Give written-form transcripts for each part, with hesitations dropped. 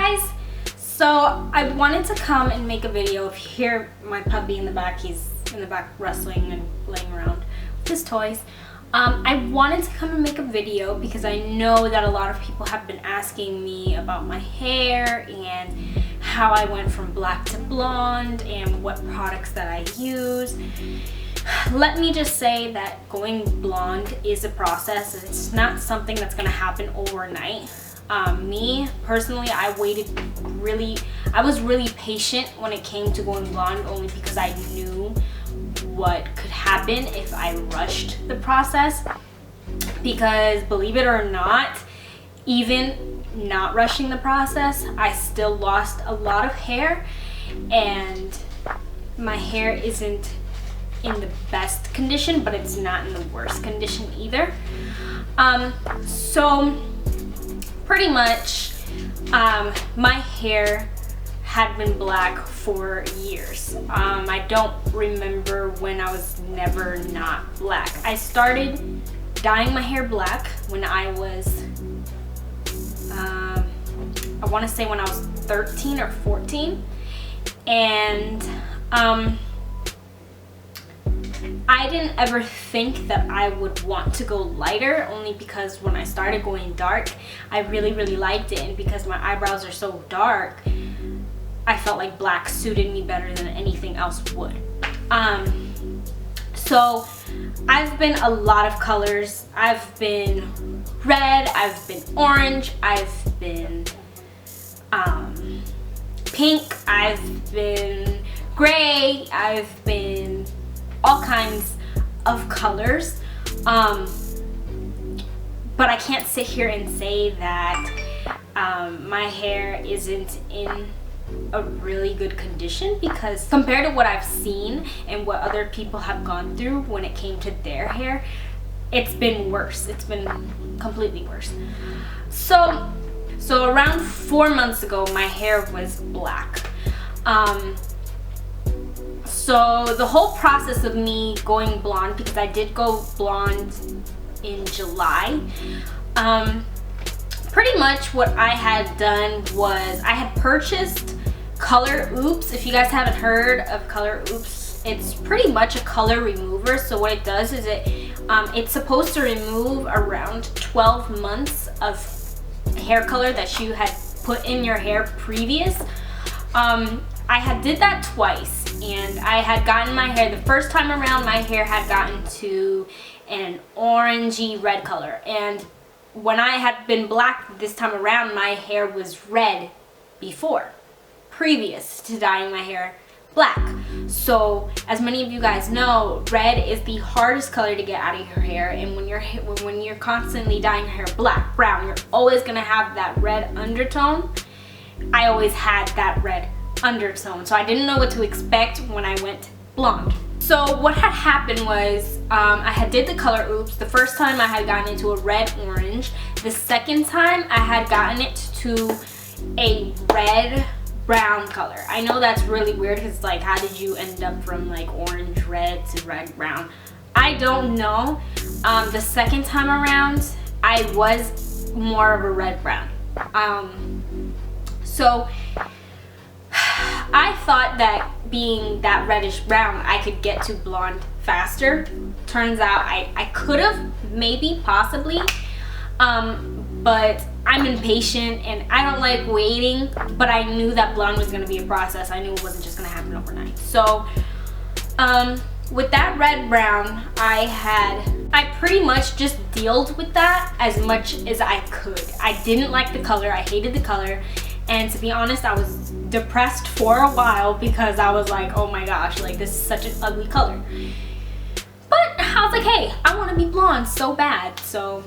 guys, so I wanted to come and make a video. If you hear my puppy in the back, he's in the back wrestling and laying around with his toys. I wanted to come and make a video because I know that a lot of people have been asking me about my hair and how I went from black to blonde and what products that I use. Let me just say that going blonde is a process. It's not something that's gonna happen overnight. Me personally, I was really patient when it came to going blonde, only because I knew what could happen if I rushed the process. Because believe it or not, even not rushing the process, I still lost a lot of hair, and my hair isn't in the best condition, but it's not in the worst condition either. So pretty much my hair had been black for years. I don't remember when I was never not black. I started dyeing my hair black when I was I want to say when I was 13 or 14, and I didn't ever think that I would want to go lighter, only because when I started going dark, I really liked it, and because my eyebrows are so dark, I felt like black suited me better than anything else would. So I've been a lot of colors. I've been red, I've been orange, I've been pink, I've been gray, I've been all kinds of colors, but I can't sit here and say that my hair isn't in a really good condition, because compared to what I've seen and what other people have gone through when it came to their hair, it's been worse. It's been completely worse. So around 4 months ago, my hair was black. So the whole process of me going blonde, because I did go blonde in July, pretty much what I had done was I had purchased Color Oops. If you guys haven't heard of Color Oops, it's pretty much a color remover. So what it does is it's supposed to remove around 12 months of hair color that you had put in your hair previous. I had did that twice, and I had gotten my hair, the first time around, my hair had gotten to an orangey red color, and when I had been black this time around, my hair was red before, previous to dyeing my hair black. So as many of you guys know, red is the hardest color to get out of your hair, and when you're constantly dyeing your hair black, brown, you're always gonna have that red undertone. I always had that red undertone, so I didn't know what to expect when I went blonde. So what had happened was I had did the Color Oops. The first time I had gotten it to a red orange. The second time I had gotten it to a red brown color. I know that's really weird, because like, how did you end up from like orange red to red brown? I don't know. The second time around I was more of a red brown. So I thought that being that reddish brown, I could get to blonde faster. Turns out I could have, maybe, possibly, but I'm impatient and I don't like waiting, but I knew that blonde was gonna be a process. I knew it wasn't just gonna happen overnight. So with that red brown, I pretty much just dealt with that as much as I could. I didn't like the color, I hated the color, and to be honest, I was depressed for a while because I was like, oh my gosh, like this is such an ugly color. But I was like, hey, I want to be blonde so bad. So,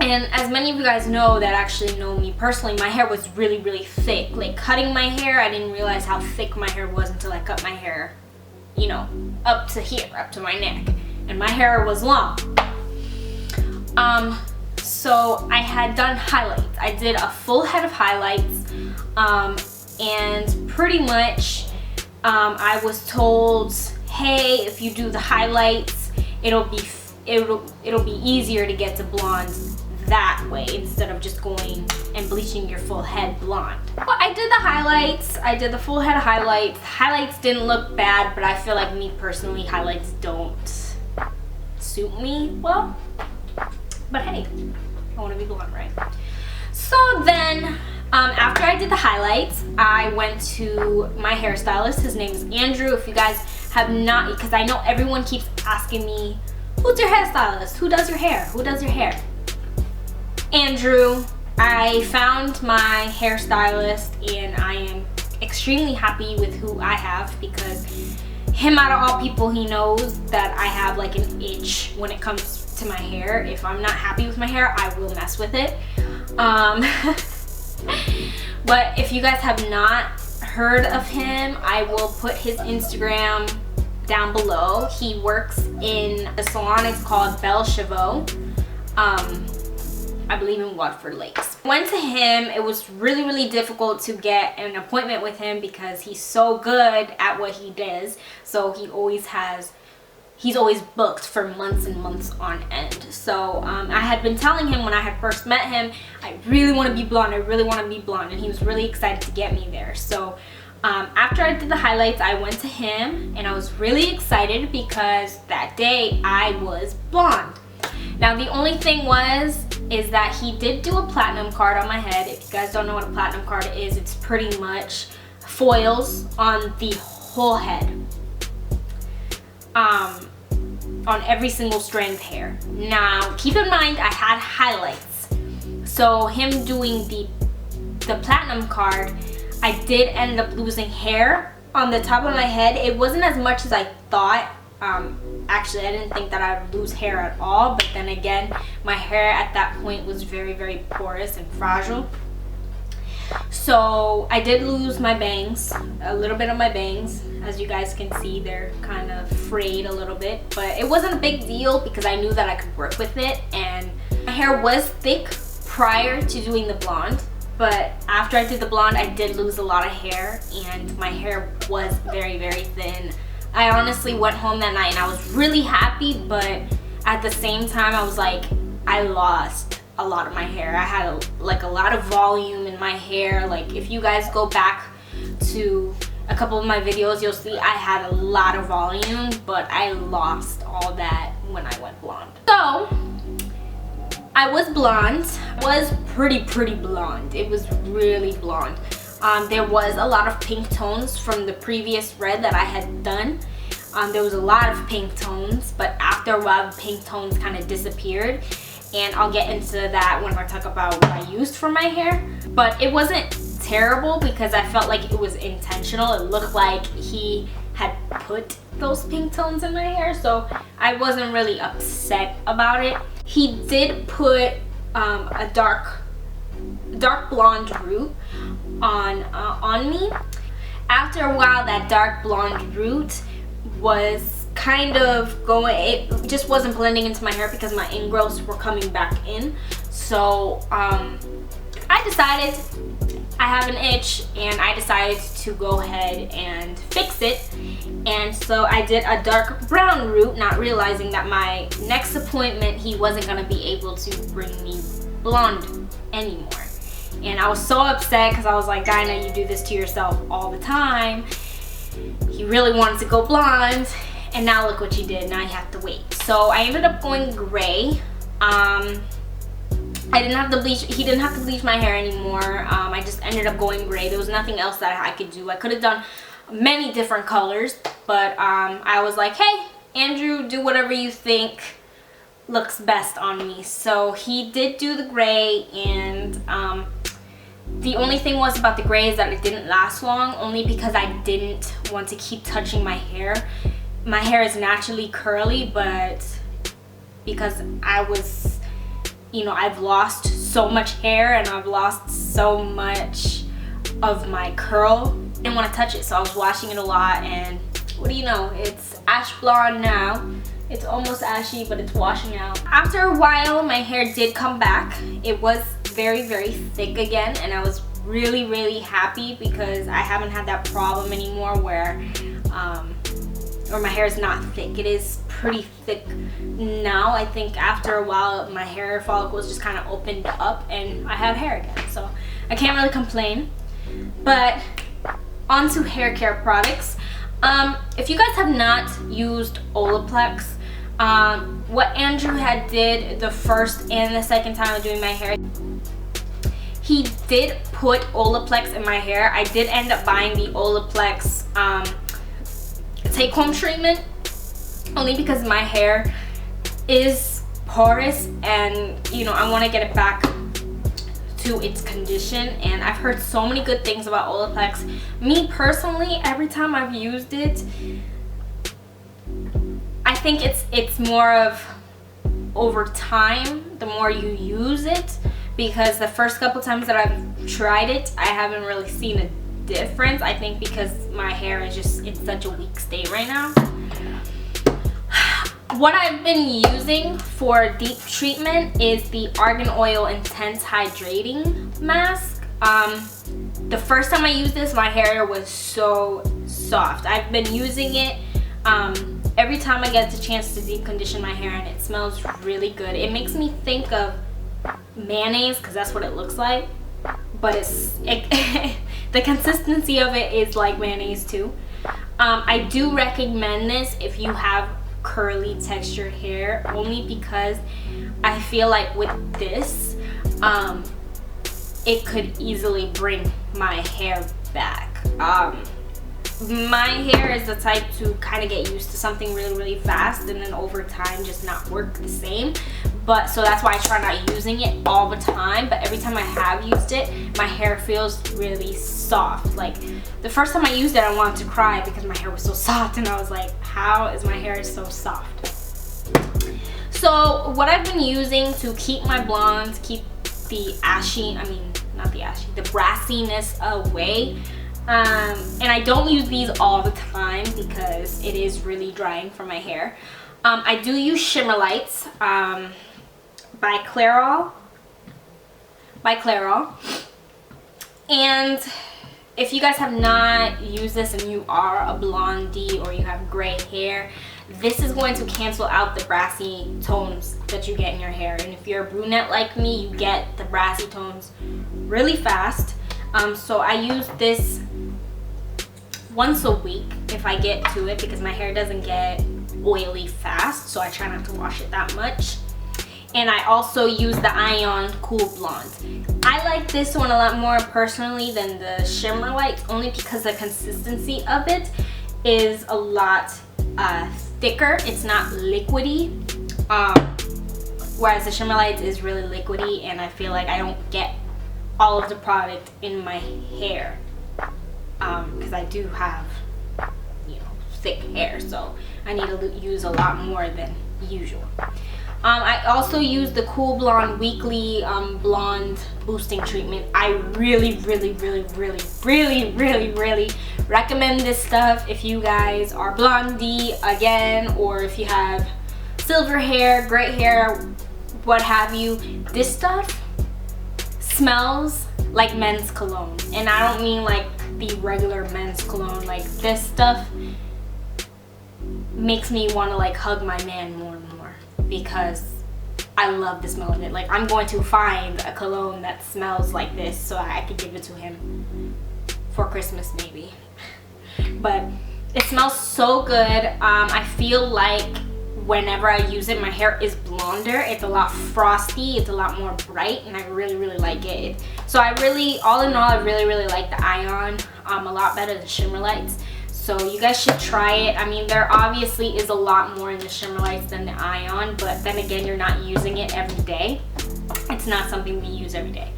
and as many of you guys know that actually know me personally, my hair was really thick. Like cutting my hair, I didn't realize how thick my hair was until I cut my hair, you know, up to here, up to my neck, and my hair was long. So I had done highlights. I did a full head of highlights, and pretty much I was told, hey, if you do the highlights, it'll be easier to get to blonde that way instead of just going and bleaching your full head blonde. But I did the highlights. I did the full head highlights. Highlights didn't look bad, but I feel like me personally, highlights don't suit me well. But hey, I want to be blonde, right? So then, after I did the highlights, I went to my hairstylist. His name is Andrew. If you guys have not, because I know everyone keeps asking me, who's your hairstylist? Who does your hair? Who does your hair? Andrew. I found my hairstylist and I am extremely happy with who I have, because him, out of all people, he knows that I have like an itch when it comes to my hair. If I'm not happy with my hair, I will mess with it. But if you guys have not heard of him, I will put his Instagram down below. He works in a salon. It's called Belle Chevaux. I believe in Watford Lakes. Went to him. It was really, really difficult to get an appointment with him because he's so good at what he does. So he's always booked for months and months on end. So I had been telling him when I had first met him, I really want to be blonde, I really want to be blonde, and he was really excited to get me there. So after I did the highlights, I went to him and I was really excited because that day I was blonde. Now the only thing is that he did do a platinum card on my head. If you guys don't know what a platinum card is, it's pretty much foils on the whole head. On every single strand of hair. Now, keep in mind, I had highlights. So him doing the platinum card, I did end up losing hair on the top of my head. It wasn't as much as I thought. Actually, I didn't think that I would lose hair at all, but then again, my hair at that point was very, very porous and fragile. So I did lose my bangs, a little bit of my bangs. As you guys can see, they're kind of frayed a little bit, but it wasn't a big deal because I knew that I could work with it. And my hair was thick prior to doing the blonde, but after I did the blonde, I did lose a lot of hair and my hair was very, very thin. I honestly went home that night and I was really happy, but at the same time I was like, I lost a lot of my hair. I had a lot of volume in my hair. Like, if you guys go back to a couple of my videos, you'll see I had a lot of volume, but I lost all that when I went blonde. So I was blonde. Was pretty blonde. It was really blonde. There was a lot of pink tones from the previous red that I had done. There was a lot of pink tones, but after a while the pink tones kind of disappeared, and I'll get into that when I talk about what I used for my hair. But it wasn't terrible because I felt like it was intentional. It looked like he had put those pink tones in my hair, so I wasn't really upset about it. He did put a dark blonde root on me. After a while, that dark blonde root was kind of going, it just wasn't blending into my hair because my ingrowths were coming back in. So I decided, I have an itch, and I decided to go ahead and fix it. And so I did a dark brown root, not realizing that my next appointment he wasn't going to be able to bring me blonde anymore. And I was so upset because I was like, Dinah, you do this to yourself all the time. He really wanted to go blonde, and now look what you did. Now you have to wait. So I ended up going gray. I didn't have to bleach, he didn't have to bleach my hair anymore. I just ended up going gray. There was nothing else that I could do. I could have done many different colors, but I was like, hey, Andrew, do whatever you think looks best on me. So he did do the gray, and the only thing was about the gray is that it didn't last long, only because I didn't want to keep touching my hair. My hair is naturally curly, but because I was, you know, I've lost so much hair and I've lost so much of my curl, I didn't want to touch it, so I was washing it a lot, and what do you know, it's ash blonde now. It's almost ashy, but it's washing out. After a while, my hair did come back. It was very, very thick again, and I was really, really happy because I haven't had that problem anymore where or my hair is not thick. It is pretty thick now. I think after a while my hair follicles just kind of opened up and I have hair again, so I can't really complain. But onto hair care products. If you guys have not used Olaplex, what Andrew had did the first and the second time of doing my hair, he did put Olaplex in my hair. I did end up buying the Olaplex take home treatment only because my hair is porous and you know I want to get it back to its condition, and I've heard so many good things about Olaplex. Me personally, every time I've used it, I think it's more of over time, the more you use it, because the first couple times that I've tried it, I haven't really seen a difference. I think because my hair is just in such a weak state right now. What I've been using for deep treatment is the Argan Oil Intense Hydrating Mask. The first time I used this, my hair was so soft. I've been using it every time I get the chance to deep condition my hair, and it smells really good. It makes me think of mayonnaise because that's what it looks like, but the consistency of it is like mayonnaise too. I do recommend this if you have curly textured hair, only because I feel like with this it could easily bring my hair back. My hair is the type to kind of get used to something really fast and then over time just not work the same, but so that's why I try not using it all the time. But every time I have used it, my hair feels really soft. Like the first time I used it, I wanted to cry because my hair was so soft, and I was like, how is my hair so soft? So what I've been using to keep my blondes, keep the the brassiness away, and I don't use these all the time because it is really drying for my hair. I do use Shimmer Lights by Clairol. And if you guys have not used this and you are a blondie or you have gray hair, this is going to cancel out the brassy tones that you get in your hair. And if you're a brunette like me, you get the brassy tones really fast. So I use this once a week if I get to it, because my hair doesn't get oily fast, so I try not to wash it that much. And I also use the Ion Cool Blonde. I like this one a lot more personally than the Shimmer Lights, only because the consistency of it is a lot thicker. It's not liquidy, whereas the Shimmer Lights is really liquidy, and I feel like I don't get all of the product in my hair because I do have, you know, thick hair, so I need to use a lot more than usual. I also use the Cool Blonde Weekly Blonde Boosting Treatment. I really recommend this stuff if you guys are blondie again, or if you have silver hair, gray hair, what have you. This stuff smells like men's cologne, and I don't mean like the regular men's cologne. Like this stuff makes me want to like hug my man more and more, because I love the smell of it. Like I'm going to find a cologne that smells like this so I could give it to him for Christmas maybe. But it smells so good. I feel like whenever I use it, my hair is blonder. It's a lot frosty, it's a lot more bright, and I really like it. So I really, all in all, I really like the Ion a lot better than Shimmer Lights. So you guys should try it. I mean, there obviously is a lot more in the Shimmer Lights than the Ion, but then again, you're not using it every day. It's not something we use every day.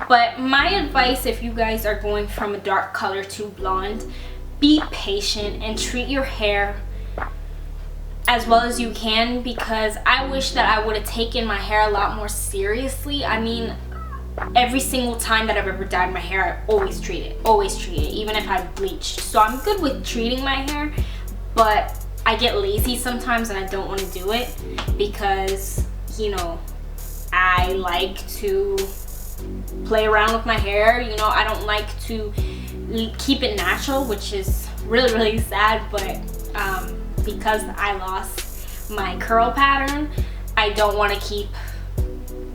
But my advice, if you guys are going from a dark color to blonde, be patient and treat your hair as well as you can, because I wish that I would have taken my hair a lot more seriously. I mean, every single time that I've ever dyed my hair, I always treat it, even if I bleached. So I'm good with treating my hair, but I get lazy sometimes and I don't want to do it because, you know, I like to play around with my hair. You know, I don't like to keep it natural, which is really sad, but because I lost my curl pattern, I don't want to keep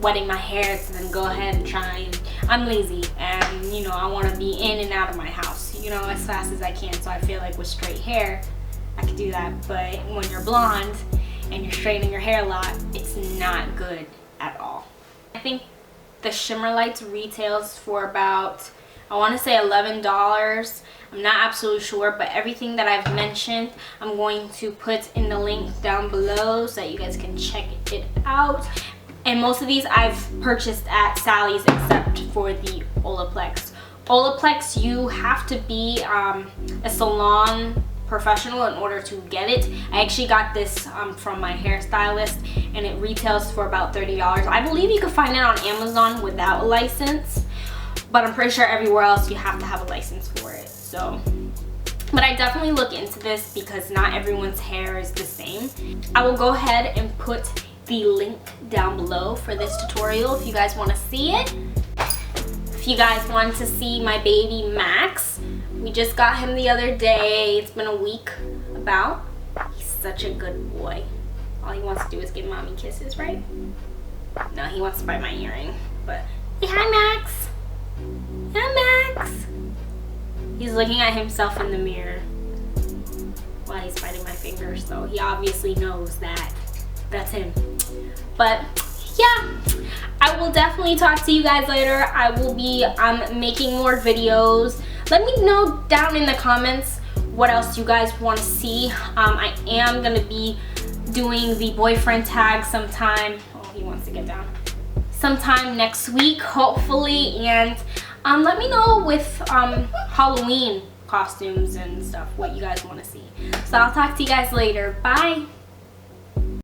wetting my hair to then go ahead and try and, I'm lazy, and you know, I want to be in and out of my house, you know, as fast as I can. So I feel like with straight hair I could do that, but when you're blonde and you're straightening your hair a lot, it's not good at all. I think the Shimmer Lights retails for about, I want to say $11. I'm not absolutely sure, but everything that I've mentioned I'm going to put in the link down below so that you guys can check it out. And most of these I've purchased at Sally's except for the Olaplex. Olaplex, you have to be a salon professional in order to get it. I actually got this from my hairstylist, and it retails for about $30. I believe you can find it on Amazon without a license, but I'm pretty sure everywhere else you have to have a license for it. So, but I definitely look into this because not everyone's hair is the same. I will go ahead and put the link down below for this tutorial if you guys want to see it. If you guys want to see my baby Max, we just got him the other day. It's been a week about. He's such a good boy. All he wants to do is give mommy kisses, right? No, he wants to bite my earring. But say hi, Max. Hi, Max. He's looking at himself in the mirror while he's biting my finger, so he obviously knows that that's him. But yeah, I will definitely talk to you guys later. I will be making more videos. Let me know down in the comments what else you guys want to see. I am going to be doing the boyfriend tag sometime. Oh, he wants to get down. Sometime next week, hopefully. And let me know with Halloween costumes and stuff what you guys want to see. So I'll talk to you guys later. Bye.